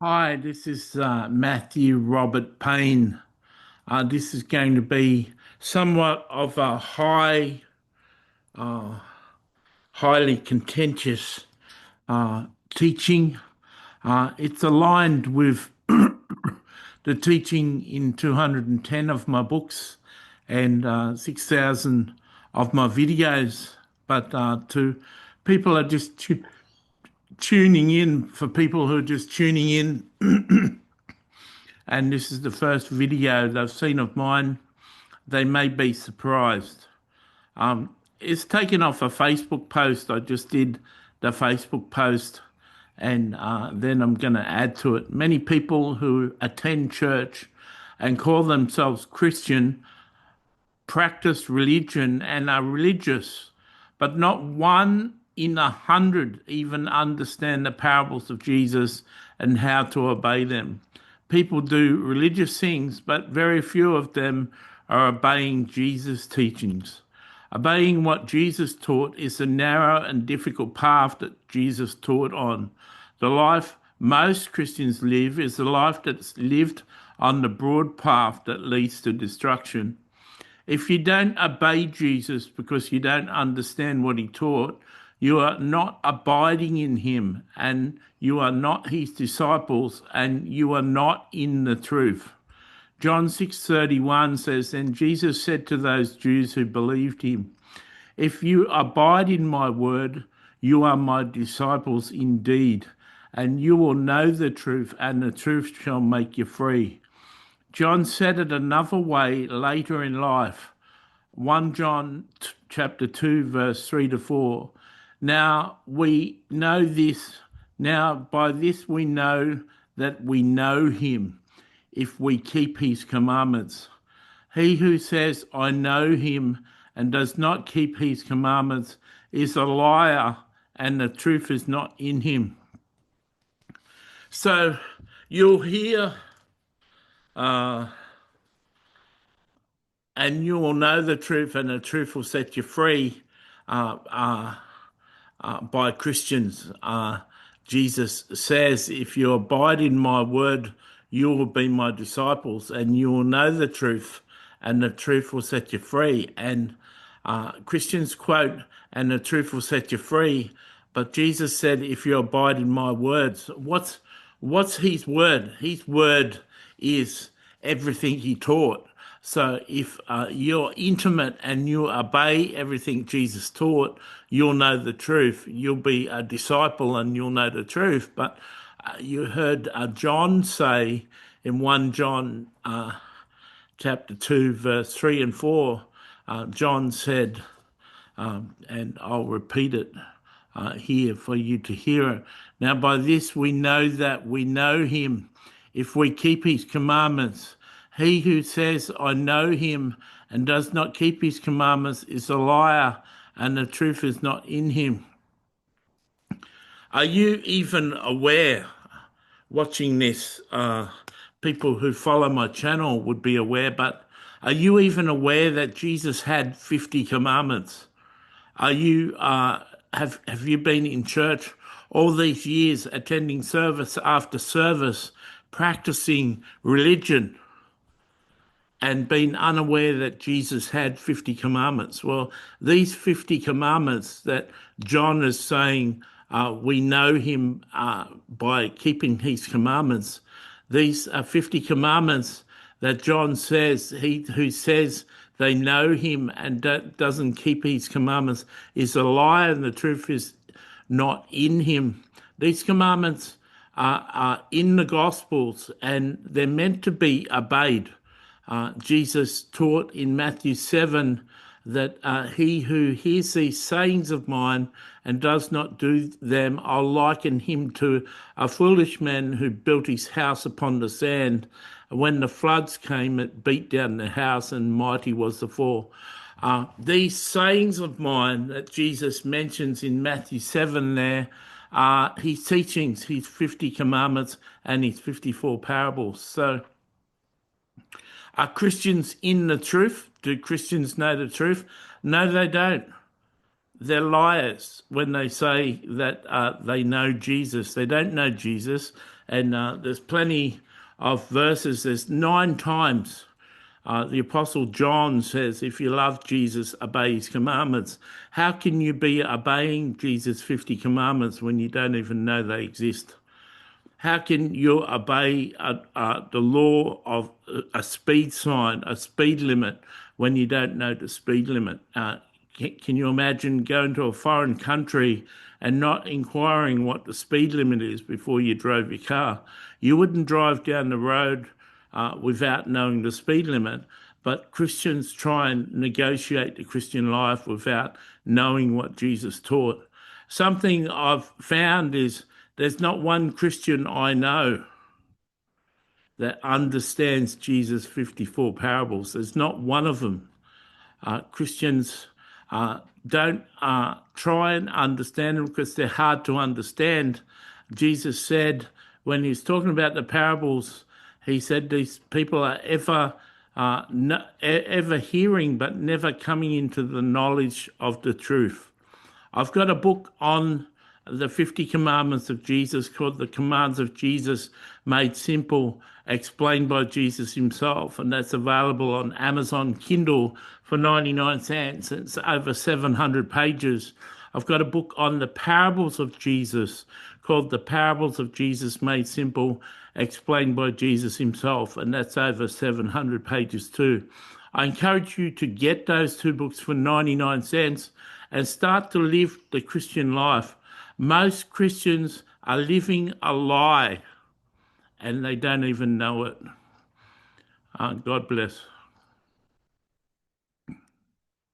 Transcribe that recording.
Hi, this is Matthew Robert Payne. This is going to be somewhat of a highly contentious teaching. It's aligned with the teaching in 210 of my books and 6,000 of my videos. But to people are just tuning in, for people who are just tuning in, and this is the first video they've seen of mine, they may be surprised. It's taken off a Facebook post. I just did the Facebook post, and then I'm going to add to it. Many people who attend church and call themselves Christian practice religion and are religious, but not one in 100 even understand the parables of Jesus and how to obey them. People do religious things, but very few of them are obeying Jesus' teachings. Obeying what Jesus taught is a narrow and difficult path that Jesus taught on. The life most Christians live is a life that's lived on the broad path that leads to destruction. If you don't obey Jesus because you don't understand what he taught, you are not abiding in him, and you are not his disciples, and you are not in the truth. John 6:31 says, "Then Jesus said to those Jews who believed him, 'If you abide in my word, you are my disciples indeed, and you will know the truth, and the truth shall make you free.'" John said it another way later in life. 1 John chapter 2, verse 3 to 4. Now we know this. Now by this we know that we know him, if we keep his commandments. He who says, "I know him," and does not keep his commandments is a liar, and the truth is not in him. So you'll hear and you will know the truth, and the truth will set you free by Christians. Jesus says, "If you abide in my word, you will be my disciples, and you will know the truth, and the truth will set you free." And Christians quote, "And the truth will set you free." But Jesus said, "If you abide in my words," what's his word? His word is everything he taught. So if you're intimate and you obey everything Jesus taught, you'll know the truth. You'll be a disciple and you'll know the truth. But you heard John say in 1 John chapter 2, verse 3 and 4, John said, and I'll repeat it here for you to hear it. "Now by this we know that we know him, if we keep his commandments. He who says, 'I know him,' and does not keep his commandments is a liar, and the truth is not in him." Are you even aware, watching this, people who follow my channel would be aware, but are you even aware that Jesus had 50 commandments? Are you have you been in church all these years, attending service after service, practicing religion, and been unaware that Jesus had 50 commandments? Well, these 50 commandments that John is saying, we know him by keeping his commandments. These are 50 commandments that John says, he who says they know him and doesn't keep his commandments is a liar, and the truth is not in him. These commandments are in the Gospels, and they're meant to be obeyed. Jesus taught in Matthew 7 that he who hears these sayings of mine and does not do them, I'll liken him to a foolish man who built his house upon the sand. When the floods came, it beat down the house, and mighty was the fall. These sayings of mine that Jesus mentions in Matthew 7 there are his teachings, his 50 commandments, and his 54 parables. So are Christians in the truth? Do Christians know the truth? No, they don't. They're liars when they say that they know Jesus. They don't know Jesus, And there's plenty of verses. There's 9 times the Apostle John says, if you love Jesus, obey his commandments. How can you be obeying Jesus' 50 commandments when you don't even know they exist? How can you obey the law of a speed sign, a speed limit, when you don't know the speed limit? Can you imagine going to a foreign country and not inquiring what the speed limit is before you drove your car? You wouldn't drive down the road without knowing the speed limit, but Christians try and negotiate the Christian life without knowing what Jesus taught. Something I've found is there's not one Christian I know that understands Jesus' 54 parables. There's not one of them. Christians don't try and understand them because they're hard to understand. Jesus said, when he's talking about the parables, he said these people are ever hearing but never coming into the knowledge of the truth. I've got a book on the 50 commandments of Jesus called The Commands of Jesus Made Simple, explained by Jesus himself, and that's available on Amazon Kindle for 99 cents. It's over 700 pages. I've got a book on the parables of Jesus called The Parables of Jesus Made Simple, explained by Jesus himself, and that's over 700 pages too. I encourage you to get those 2 books for 99 cents and start to live the Christian life. Most Christians are living a lie and they don't even know it. God bless.